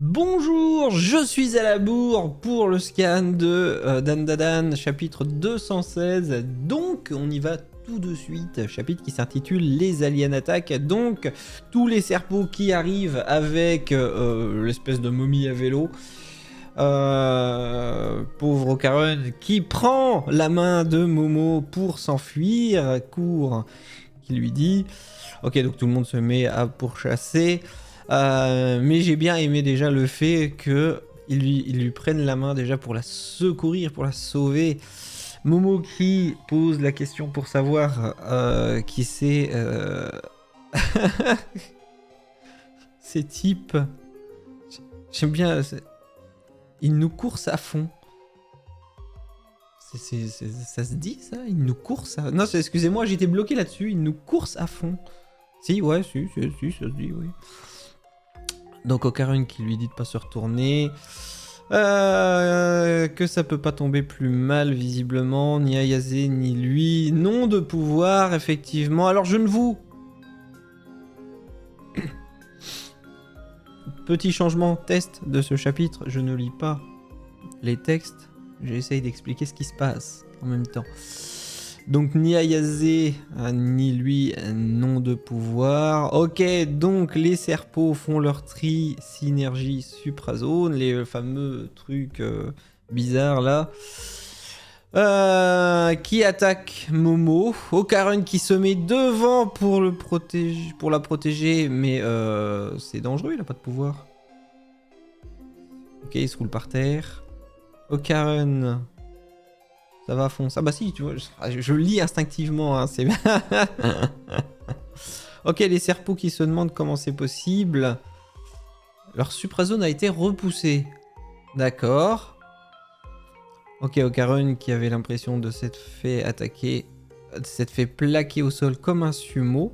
Bonjour, je suis à la bourre pour le scan de Dandadan, chapitre 216. Donc, on y va tout de suite. Chapitre qui s'intitule Les aliens attaquent. Donc, tous les serpos qui arrivent avec l'espèce de momie à vélo. Pauvre Ocaron qui prend la main de Momo pour s'enfuir, court, qui lui dit ok, donc tout le monde se met à pourchasser. Mais j'ai bien aimé déjà le fait qu'ils lui prennent la main déjà pour la secourir, pour la sauver. Momo qui pose la question pour savoir qui c'est ces types. J'aime bien. Ils nous coursent à fond. Ça se dit ça? Ils nous coursent à... Non, excusez-moi, j'étais bloqué là-dessus. Ils nous coursent à fond. Si, ouais, si, ça se dit, oui. Donc Ocaron qui lui dit de pas se retourner. Que ça peut pas tomber plus mal, visiblement. Ni Ayase, ni lui. Nom de pouvoir, effectivement. Alors je ne vous... Petit changement, test de ce chapitre. Je ne lis pas les textes. J'essaye d'expliquer ce qui se passe en même temps. Donc ni Ayase, ni lui, nom de pouvoir. Ok, donc les serpos font leur tri synergie suprazone, les fameux trucs bizarres là. Qui attaque Momo. Ocaron qui se met devant pour la protéger, mais c'est dangereux, il a pas de pouvoir. Ok, il se roule par terre. Ocaron... Ça va à fond. Ça, bah si, tu vois, je lis instinctivement, hein, c'est bien. Ok, les serpos qui se demandent comment c'est possible. Leur suprazone a été repoussée. D'accord. Ok, Ocaron qui avait l'impression de s'être fait attaquer, de s'être fait plaquer au sol comme un sumo.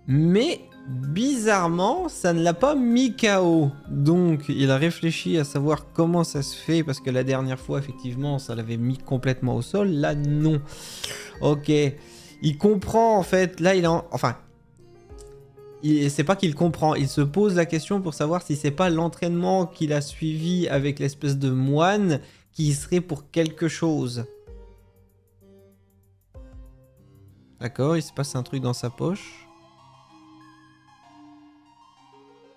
Mais... bizarrement, ça ne l'a pas mis KO. Donc, il a réfléchi à savoir comment ça se fait, parce que la dernière fois, effectivement, ça l'avait mis complètement au sol. Là, non. Ok. Il comprend, en fait. Là, il en... Enfin... C'est pas qu'il comprend. Il se pose la question pour savoir si c'est pas l'entraînement qu'il a suivi avec l'espèce de moine qui serait pour quelque chose. D'accord, il se passe un truc dans sa poche.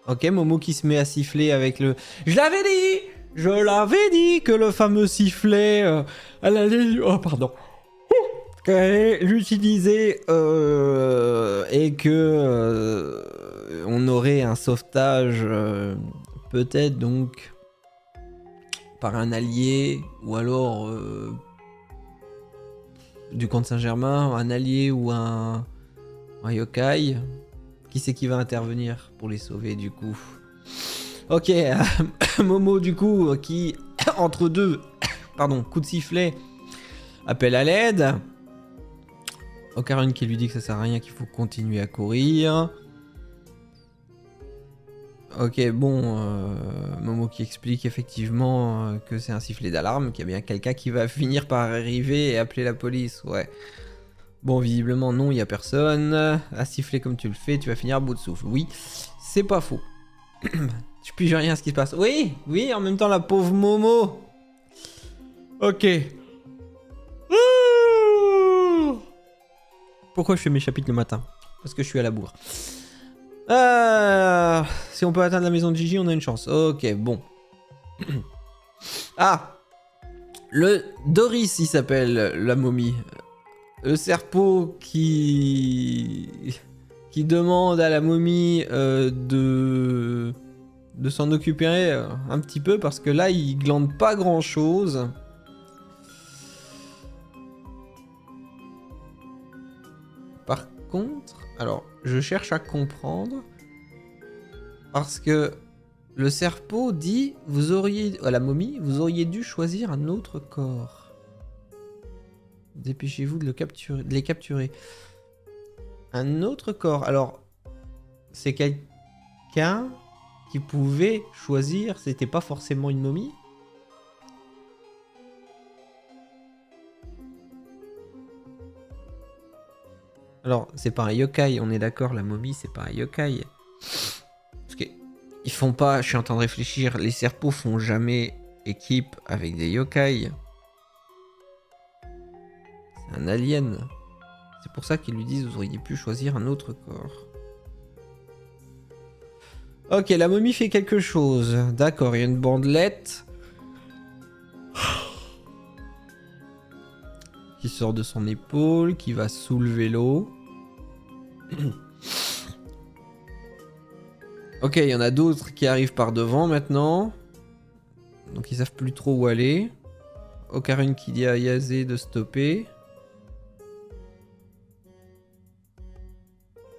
Ok, Momo qui se met à siffler avec le... Je l'avais dit que le fameux sifflet, elle allait... Oh, pardon. Qu'elle allait l'utiliser et que on aurait un sauvetage peut-être donc par un allié ou alors du camp de Saint-Germain, un allié ou un yokai. Qui c'est qui va intervenir pour les sauver du coup? Ok, Momo du coup qui entre deux coups de sifflet appelle à l'aide. Ocaron qui lui dit que ça sert à rien, qu'il faut continuer à courir. Ok, bon, Momo qui explique effectivement que c'est un sifflet d'alarme, qu'il y a bien quelqu'un qui va finir par arriver et appeler la police, ouais. Bon, visiblement, non, il n'y a personne. À siffler comme tu le fais, tu vas finir à bout de souffle. Oui, c'est pas faux. Je pige rien à ce qui se passe. Oui, oui, en même temps, la pauvre Momo. Ok. Pourquoi je fais mes chapitres le matin? Parce que je suis à la bourre. Si on peut atteindre la maison de Gigi, on a une chance. Ok, bon. Ah, le Doris, il s'appelle la momie. Le serpot qui demande à la momie de s'en occuper un petit peu parce que là il glande pas grand chose. Par contre, alors je cherche à comprendre parce que le serpot dit à la momie, vous auriez dû choisir un autre corps. Dépêchez-vous de les capturer. Un autre corps. Alors, c'est quelqu'un qui pouvait choisir. C'était pas forcément une momie. Alors, c'est pas un yokai, on est d'accord. La momie, c'est pas un yokai. Ok. Ils font pas, je suis en train de réfléchir, les serpos font jamais équipe avec des yokai. C'est un alien. C'est pour ça qu'ils lui disent vous auriez pu choisir un autre corps. Ok, la momie fait quelque chose. D'accord, il y a une bandelette qui sort de son épaule, qui va soulever l'eau. Ok, il y en a d'autres qui arrivent par devant maintenant. Donc ils savent plus trop où aller. Okarun qui dit à Ayase de stopper.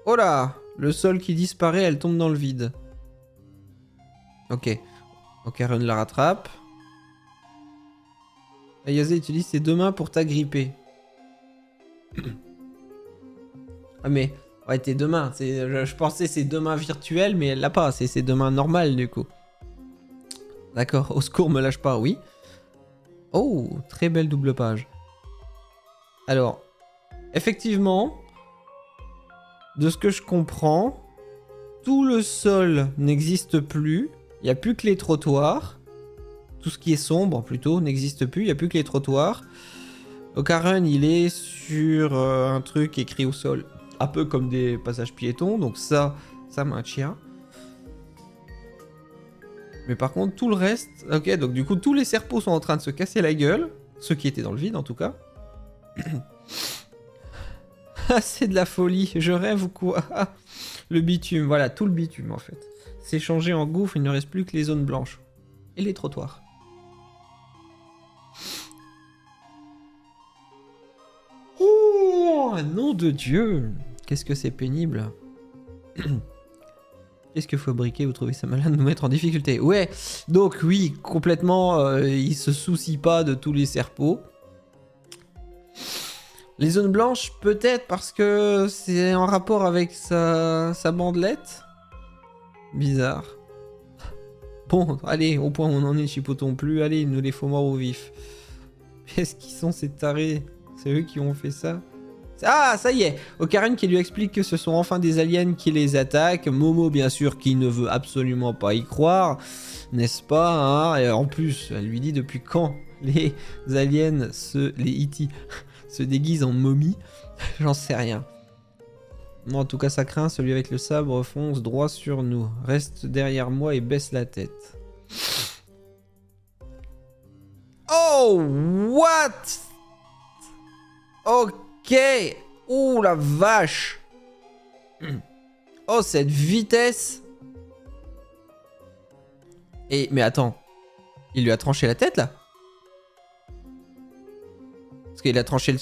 Oh là! Le sol qui disparaît, elle tombe dans le vide. Ok. Okarun la rattrape. Ayase utilise ses 2 mains pour t'agripper. Ah mais... Ouais, tes 2 mains. Je pensais ses 2 mains virtuelles, mais elle l'a pas. C'est ses 2 mains normales, du coup. D'accord. Au secours, me lâche pas, oui. Oh, très belle double page. Alors, effectivement, de ce que je comprends, tout le sol n'existe plus. Il n'y a plus que les trottoirs. Tout ce qui est sombre, plutôt, n'existe plus. Il n'y a plus que les trottoirs. Okarun, il est sur un truc écrit au sol. Un peu comme des passages piétons, donc ça maintient. Mais par contre, tout le reste... Ok, donc du coup, tous les serpos sont en train de se casser la gueule. Ceux qui étaient dans le vide, en tout cas. Ah, c'est de la folie. Je rêve ou quoi? Le bitume, voilà, tout le bitume, en fait. C'est changé en gouffre, il ne reste plus que les zones blanches. Et les trottoirs. Oh, nom de Dieu! Qu'est-ce que c'est pénible. Qu'est-ce que fabriquer? Vous trouvez ça malin de nous mettre en difficulté? Ouais, donc oui, complètement, il se soucie pas de tous les serpos. Les zones blanches, peut-être parce que c'est en rapport avec sa bandelette. Bizarre. Bon, allez, au point où on en est, chipotons plus. Allez, il nous les faut morts au vif. Qu'est-ce qu'ils sont ces tarés? C'est eux qui ont fait ça? Ah, ça y est, Okarun qui lui explique que ce sont enfin des aliens qui les attaquent. Momo, bien sûr, qui ne veut absolument pas y croire, n'est-ce pas, hein? Et en plus, elle lui dit depuis quand les aliens, les E.T. se déguisent en momie. J'en sais rien. Non, en tout cas, ça craint. Celui avec le sabre fonce droit sur nous. Reste derrière moi et baisse la tête. Oh, what? Ok. Oh la vache. Oh, cette vitesse. Et mais attends. Il lui a tranché la tête là? Parce qu'il a tranché le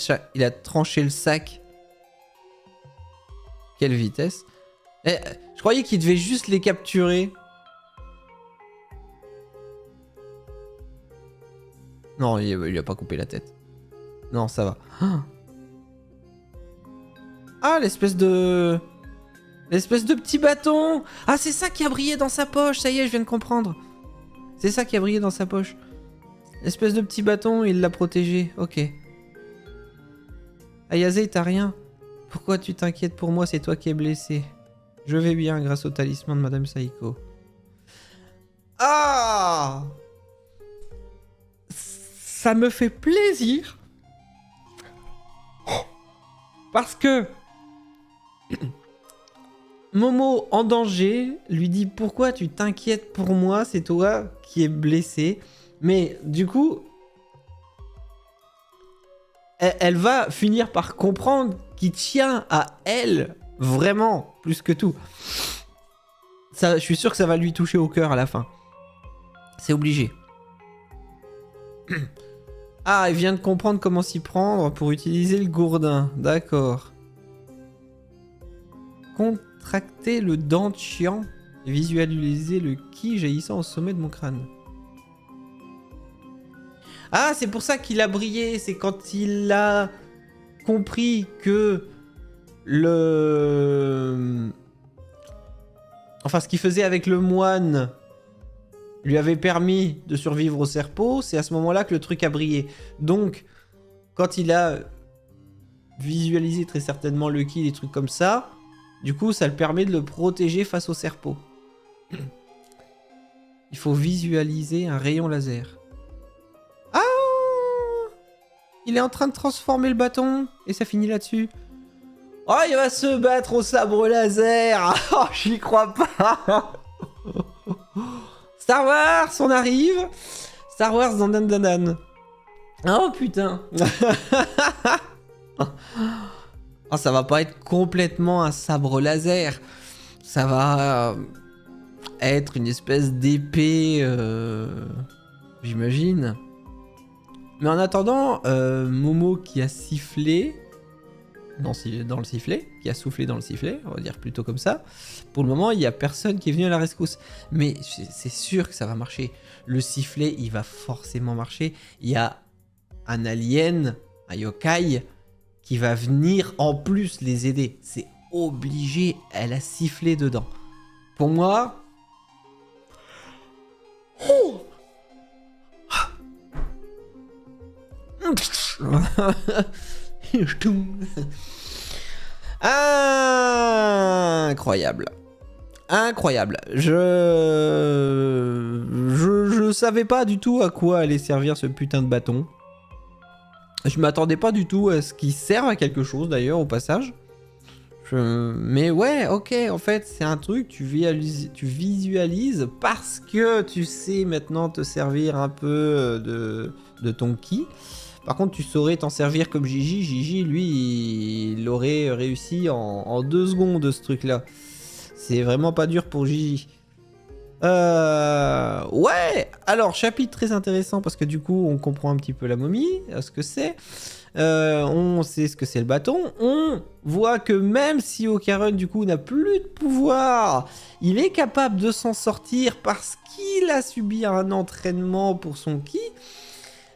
sac. Quelle vitesse. Je croyais qu'il devait juste les capturer. Non, il lui a pas coupé la tête. Non, ça va. Ah, l'espèce de petit bâton. Ah, c'est ça qui a brillé dans sa poche. Ça y est, je viens de comprendre. C'est ça qui a brillé dans sa poche. L'espèce de petit bâton, il l'a protégé. Ok. Ayase, t'as rien. Pourquoi tu t'inquiètes pour moi? C'est toi qui es blessé. Je vais bien grâce au talisman de Madame Saiko. Ah! Ça me fait plaisir. Parce que Momo en danger lui dit pourquoi tu t'inquiètes pour moi, c'est toi qui es blessé. Mais du coup, elle va finir par comprendre qu'il tient à elle vraiment plus que tout. Ça, je suis sûr que ça va lui toucher au cœur à la fin. C'est obligé. Ah, il vient de comprendre comment s'y prendre pour utiliser le gourdin. D'accord. Contracter le dantian et visualiser le ki jaillissant au sommet de mon crâne. Ah, c'est pour ça qu'il a brillé. C'est quand il a compris que le... Enfin, ce qu'il faisait avec le moine lui avait permis de survivre au serpent. C'est à ce moment-là que le truc a brillé. Donc, quand il a visualisé très certainement le ki, des trucs comme ça, du coup, ça le permet de le protéger face au serpent. Il faut visualiser un rayon laser. Ah! Il est en train de transformer le bâton et ça finit là-dessus. Oh, il va se battre au sabre laser. Oh, j'y crois pas. Star Wars, on arrive. Star Wars dans Dan Dan Dan. Oh putain. Oh, ça va pas être complètement un sabre laser. Ça va être une espèce d'épée, j'imagine. Mais en attendant, Momo qui a sifflé dans le sifflet, qui a soufflé dans le sifflet, on va dire plutôt comme ça. Pour le moment, il n'y a personne qui est venu à la rescousse. Mais c'est sûr que ça va marcher. Le sifflet, il va forcément marcher. Il y a un alien, un yokai, qui va venir en plus les aider. C'est obligé, elle a sifflé dedans. Pour moi... Oh Incroyable. Incroyable. Je savais pas du tout à quoi allait servir ce putain de bâton. Je m'attendais pas du tout à ce qu'il serve à quelque chose d'ailleurs au passage. Mais ouais, ok, en fait c'est un truc, tu visualises parce que tu sais maintenant te servir un peu de ton ki. Par contre, tu saurais t'en servir comme Gigi. Gigi, lui, il aurait réussi en 2 secondes ce truc-là. C'est vraiment pas dur pour Gigi. Ouais. Alors, chapitre très intéressant parce que du coup, on comprend un petit peu la momie, ce que c'est. On sait ce que c'est le bâton. On voit que même si Okarun, du coup, n'a plus de pouvoir, il est capable de s'en sortir parce qu'il a subi un entraînement pour son ki.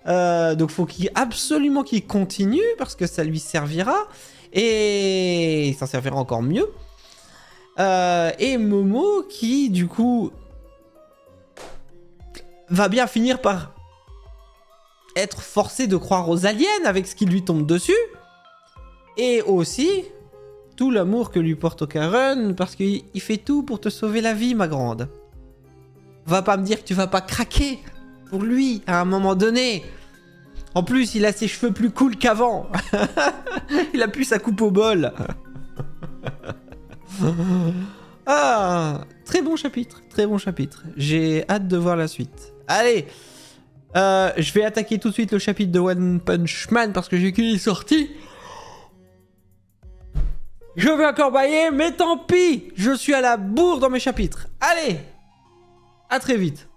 Donc faut absolument qu'il continue parce que ça lui servira et il s'en servira encore mieux. Et Momo qui du coup va bien finir par être forcé de croire aux aliens avec ce qui lui tombe dessus. Et aussi tout l'amour que lui porte Okarun parce qu'il fait tout pour te sauver la vie, ma grande. Va pas me dire que tu vas pas craquer pour lui à un moment donné. En plus, il a ses cheveux plus cool qu'avant. Il a plus sa coupe au bol. Ah, très bon chapitre, très bon chapitre. J'ai hâte de voir la suite. Allez, je vais attaquer tout de suite le chapitre de One Punch Man parce que j'ai qu'il est sorti. Je vais encore bailler, mais tant pis, je suis à la bourre dans mes chapitres. Allez, à très vite.